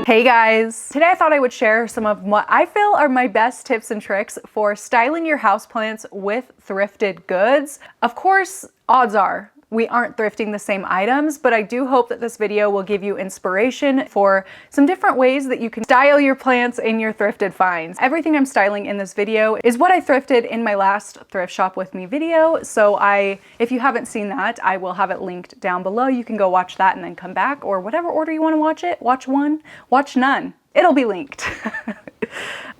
Hey guys! Today I thought I would share some of what I feel are my best tips and tricks for styling your houseplants with thrifted goods. Of course, odds are we aren't thrifting the same items, but I do hope that this video will give you inspiration for some different ways that you can style your plants in your thrifted finds. Everything I'm styling in this video is what I thrifted in my last thrift shop with me video. So if you haven't seen that, I will have it linked down below. You can go watch that and then come back, or whatever order you want to watch it. Watch one, watch none. It'll be linked.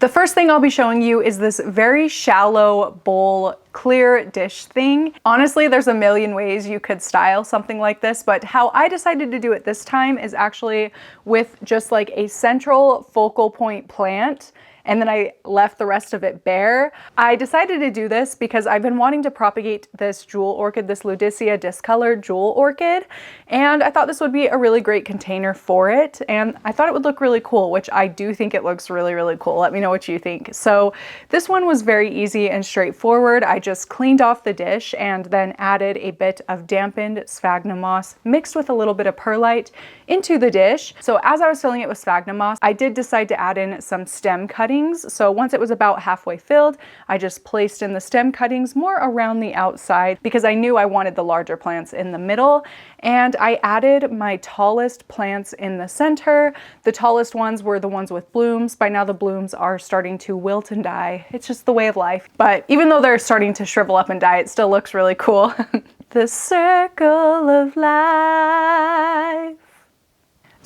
The first thing I'll be showing you is this very shallow bowl clear dish thing. Honestly, there's a million ways you could style something like this, but how I decided to do it this time is actually with just like a central focal point plant, and then I left the rest of it bare. I decided to do this because I've been wanting to propagate this jewel orchid, this Ludicea discolored jewel orchid, and I thought this would be a really great container for it, and I thought it would look really cool, which I do think it looks really, really cool. Let me know what you think. So this one was very easy and straightforward. I just cleaned off the dish and then added a bit of dampened sphagnum moss mixed with a little bit of perlite into the dish. So as I was filling it with sphagnum moss, I did decide to add in some stem cuttings. So once it was about halfway filled, I just placed in the stem cuttings more around the outside because I knew I wanted the larger plants in the middle. And I added my tallest plants in the center. The tallest ones were the ones with blooms. By now the blooms are starting to wilt and die. It's just the way of life. But even though they're starting to shrivel up and die, it still looks really cool. The circle of life.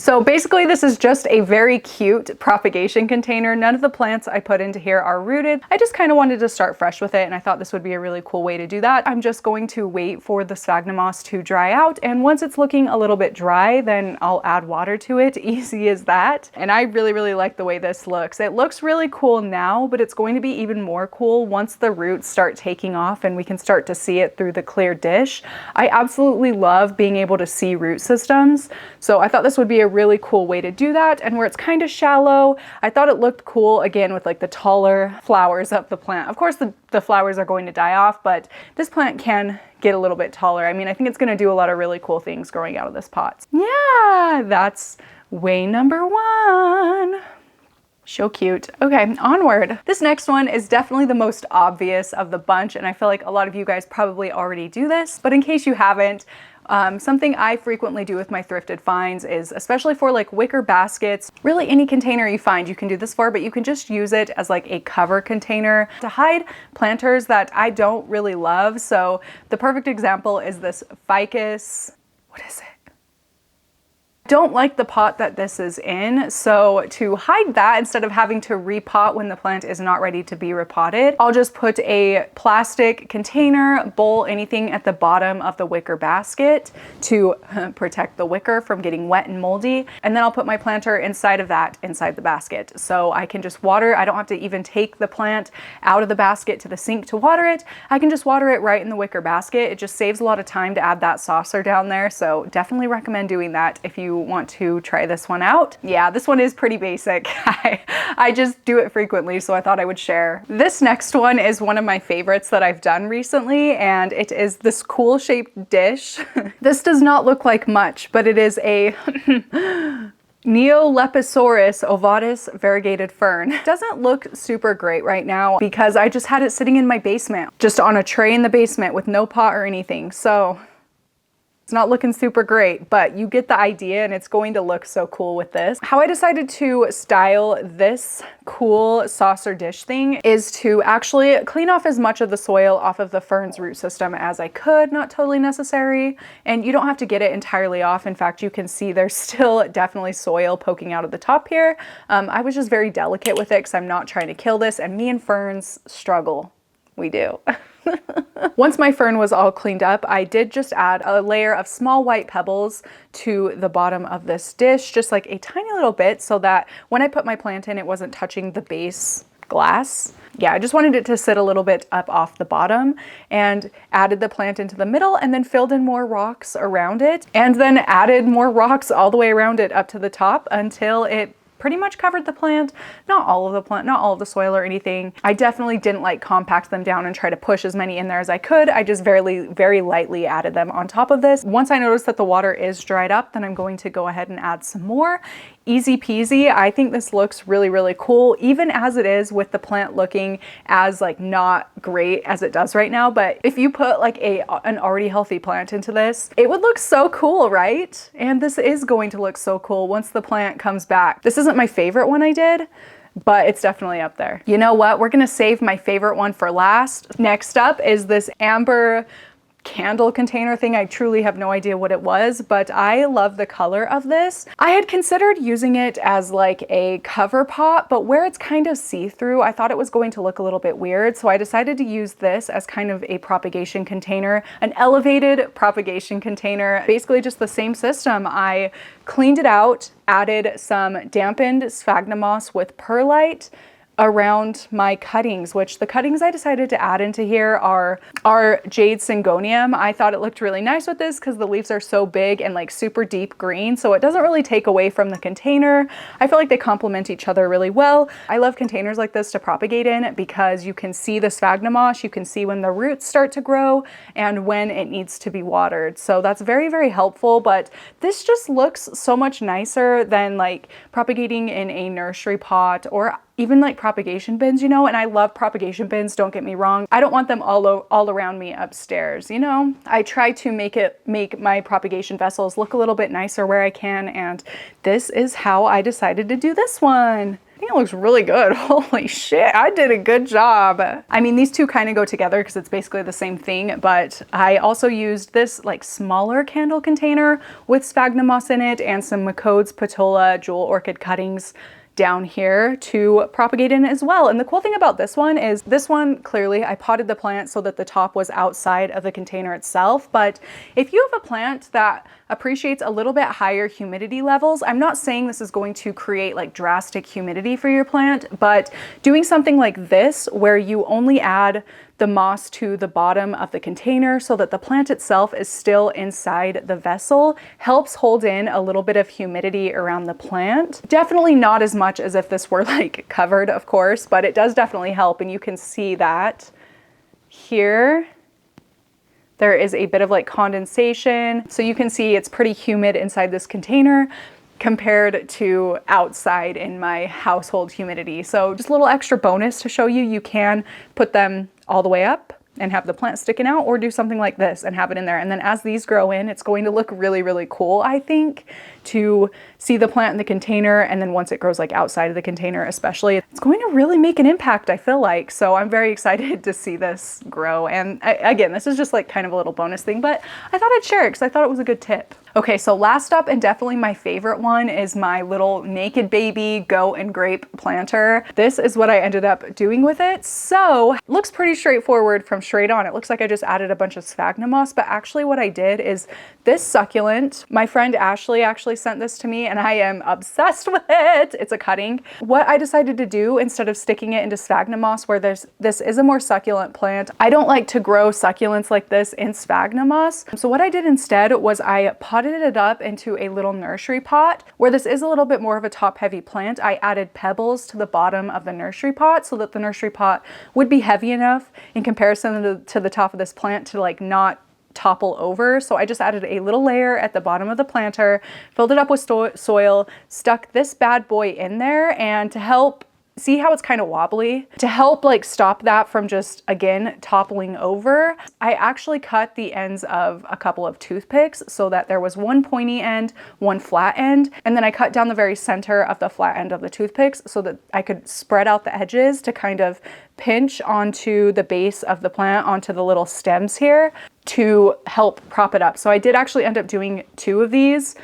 So basically this is just a very cute propagation container. None of the plants I put into here are rooted. I just kind of wanted to start fresh with it, and I thought this would be a really cool way to do that. I'm just going to wait for the sphagnum moss to dry out, and once it's looking a little bit dry, then I'll add water to it. Easy as that. And I really, really like the way this looks. It looks really cool now, but it's going to be even more cool once the roots start taking off and we can start to see it through the clear dish. I absolutely love being able to see root systems, so I thought this would be a really cool way to do that. And where it's kind of shallow, I thought it looked cool again with like the taller flowers of the plant. Of course the flowers are going to die off, but this plant can get a little bit taller. I mean, I think it's going to do a lot of really cool things growing out of this pot. Yeah, that's way number one. So cute. Okay, onward. This next one is definitely the most obvious of the bunch, and I feel like a lot of you guys probably already do this, but in case you haven't, something I frequently do with my thrifted finds is, especially for like wicker baskets, really any container you find you can do this for, but you can just use it as like a cover container to hide planters that I don't really love. So the perfect example is this ficus, what is it? Don't like the pot that this is in, so to hide that, instead of having to repot when the plant is not ready to be repotted, I'll just put a plastic container, bowl, anything at the bottom of the wicker basket to protect the wicker from getting wet and moldy, and then I'll put my planter inside of that, inside the basket. So I can just water. I don't have to even take the plant out of the basket to the sink to water it. I can just water it right in the wicker basket. It just saves a lot of time to add that saucer down there, so definitely recommend doing that if you want to try this one out. Yeah, this one is pretty basic. I just do it frequently, so I thought I would share. This next one is one of my favorites that I've done recently, and it is this cool shaped dish. This does not look like much, but it is a Neolepisaurus ovatus variegated fern. It doesn't look super great right now because I just had it sitting in my basement, just on a tray in the basement with no pot or anything. So it's not looking super great, but you get the idea, and it's going to look so cool with this. How I decided to style this cool saucer dish thing is to actually clean off as much of the soil off of the fern's root system as I could. Not totally necessary, and you don't have to get it entirely off. In fact, you can see there's still definitely soil poking out of the top here. I was just very delicate with it because I'm not trying to kill this, and me and ferns struggle. We do. Once my fern was all cleaned up, I did just add a layer of small white pebbles to the bottom of this dish, just like a tiny little bit, so that when I put my plant in, it wasn't touching the base glass. Yeah, I just wanted it to sit a little bit up off the bottom, and added the plant into the middle, and then filled in more rocks around it, and then added more rocks all the way around it up to the top until it pretty much covered the plant. Not all of the plant, not all of the soil or anything. I definitely didn't like compact them down and try to push as many in there as I could. I just very lightly added them on top of this. Once I noticed that the water is dried up, then I'm going to go ahead and add some more. easy peasy. I think this looks really, really cool, even as it is with the plant looking as like not great as it does right now. But if you put like an already healthy plant into this, it would look so cool, right? And this is going to look so cool once the plant comes back. This isn't my favorite one I did, but it's definitely up there. You know what? We're gonna save my favorite one for last. Next up is this amber candle container thing. I truly have no idea what it was, but I love the color of this. I had considered using it as like a cover pot, but where it's kind of see-through, I thought it was going to look a little bit weird. So I decided to use this as kind of a propagation container, an elevated propagation container, basically just the same system. I cleaned it out, added some dampened sphagnum moss with perlite around my cuttings, which the cuttings I decided to add into here are jade syngonium. I thought it looked really nice with this because the leaves are so big and like super deep green, so it doesn't really take away from the container. I feel like they complement each other really well. I love containers like this to propagate in because you can see the sphagnum moss, you can see when the roots start to grow and when it needs to be watered. So that's very, very helpful, but this just looks so much nicer than like propagating in a nursery pot or even like propagation bins, you know, and I love propagation bins, don't get me wrong. I don't want them all around me upstairs, you know. I try to make my propagation vessels look a little bit nicer where I can, and this is how I decided to do this one. I think it looks really good. Holy shit, I did a good job. I mean, these two kind of go together because it's basically the same thing, but I also used this like smaller candle container with sphagnum moss in it and some McCode's Patola jewel orchid cuttings down here to propagate in as well. And the cool thing about this one is this one, clearly I potted the plant so that the top was outside of the container itself. But if you have a plant that appreciates a little bit higher humidity levels, I'm not saying this is going to create like drastic humidity for your plant, but doing something like this where you only add the moss to the bottom of the container so that the plant itself is still inside the vessel helps hold in a little bit of humidity around the plant. Definitely not as much as if this were like covered, of course, but it does definitely help, and you can see that here. There is a bit of like condensation. So you can see it's pretty humid inside this container compared to outside in my household humidity. So just a little extra bonus to show you, you can put them all the way up and have the plant sticking out, or do something like this and have it in there. And then as these grow in, it's going to look really, really cool, I think, to see the plant in the container. And then once it grows like outside of the container, especially, it's going to really make an impact, I feel like. So I'm very excited to see this grow. And again, this is just like kind of a little bonus thing, but I thought I'd share it because I thought it was a good tip. Okay, so last up, and definitely my favorite one, is my little naked baby goat and grape planter. This is what I ended up doing with it. So it looks pretty straightforward from straight on. It looks like I just added a bunch of sphagnum moss, but actually what I did is this succulent, my friend Ashley actually sent this to me and I am obsessed with it. It's a cutting. What I decided to do, instead of sticking it into sphagnum moss where this is a more succulent plant, I don't like to grow succulents like this in sphagnum moss. So what I did instead was I potted it up into a little nursery pot. Where this is a little bit more of a top heavy plant, I added pebbles to the bottom of the nursery pot so that the nursery pot would be heavy enough in comparison to the top of this plant to like not topple over. So I just added a little layer at the bottom of the planter, filled it up with soil, stuck this bad boy in there, and to help see how it's kind of wobbly, to help like stop that from just again toppling over, I actually cut the ends of a couple of toothpicks so that there was one pointy end, one flat end, and then I cut down the very center of the flat end of the toothpicks so that I could spread out the edges to kind of pinch onto the base of the plant, onto the little stems here, to help prop it up. So I did actually end up doing 2 of these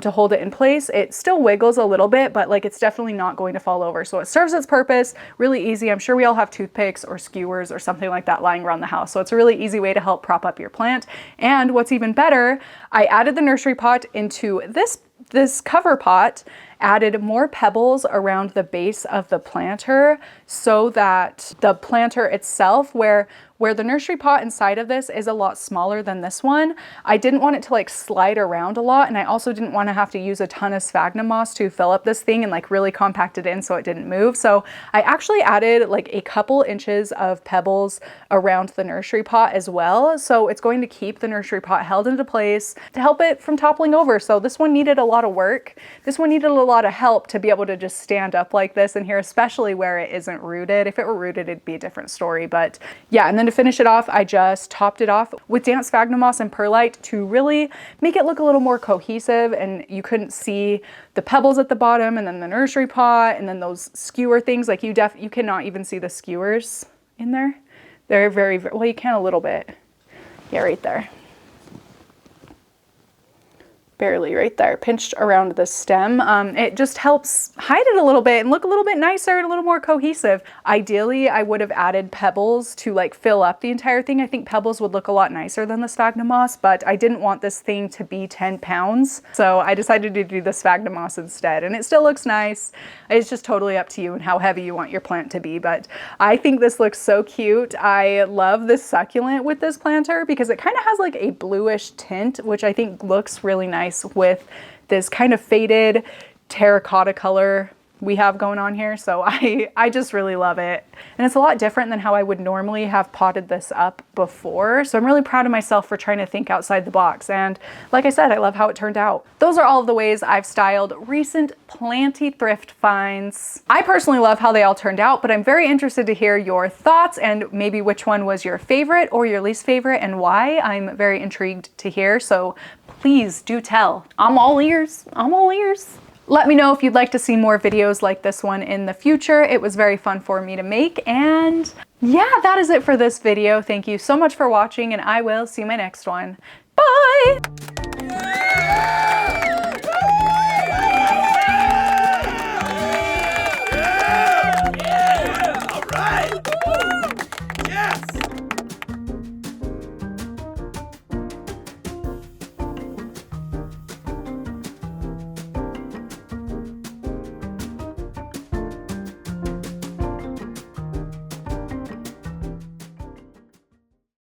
to hold it in place. It still wiggles a little bit, but like it's definitely not going to fall over. So it serves its purpose, really easy. I'm sure we all have toothpicks or skewers or something like that lying around the house. So it's a really easy way to help prop up your plant. And what's even better, I added the nursery pot into this cover pot, added more pebbles around the base of the planter so that the planter itself, where the nursery pot inside of this is a lot smaller than this one, I didn't want it to like slide around a lot, and I also didn't want to have to use a ton of sphagnum moss to fill up this thing and like really compact it in so it didn't move. So I actually added like a couple inches of pebbles around the nursery pot as well. So it's going to keep the nursery pot held into place to help it from toppling over. So this one needed a lot of work. This one needed a lot lot of help to be able to just stand up like this in here, especially where it isn't rooted. If it were rooted, it'd be a different story. But yeah, and then to finish it off, I just topped it off with damp sphagnum moss and perlite to really make it look a little more cohesive, and you couldn't see the pebbles at the bottom, and then the nursery pot, and then those skewer things. Like you cannot even see the skewers in there. They're very, well, you can a little bit. Yeah, right there. Barely right there, pinched around the stem. It just helps hide it a little bit and look a little bit nicer and a little more cohesive. Ideally, I would have added pebbles to like fill up the entire thing. I think pebbles would look a lot nicer than the sphagnum moss, but I didn't want this thing to be 10 pounds. So I decided to do the sphagnum moss instead, and it still looks nice. It's just totally up to you and how heavy you want your plant to be, but I think this looks so cute. I love this succulent with this planter because it kind of has like a bluish tint, which I think looks really nice with this kind of faded terracotta color we have going on here. So I just really love it. And it's a lot different than how I would normally have potted this up before. So I'm really proud of myself for trying to think outside the box. And like I said, I love how it turned out. Those are all of the ways I've styled recent planty thrift finds. I personally love how they all turned out, but I'm very interested to hear your thoughts and maybe which one was your favorite or your least favorite and why. I'm very intrigued to hear. So please do tell. I'm all ears. I'm all ears. Let me know if you'd like to see more videos like this one in the future. It was very fun for me to make. And yeah, that is it for this video. Thank you so much for watching, and I will see you in my next one. Bye!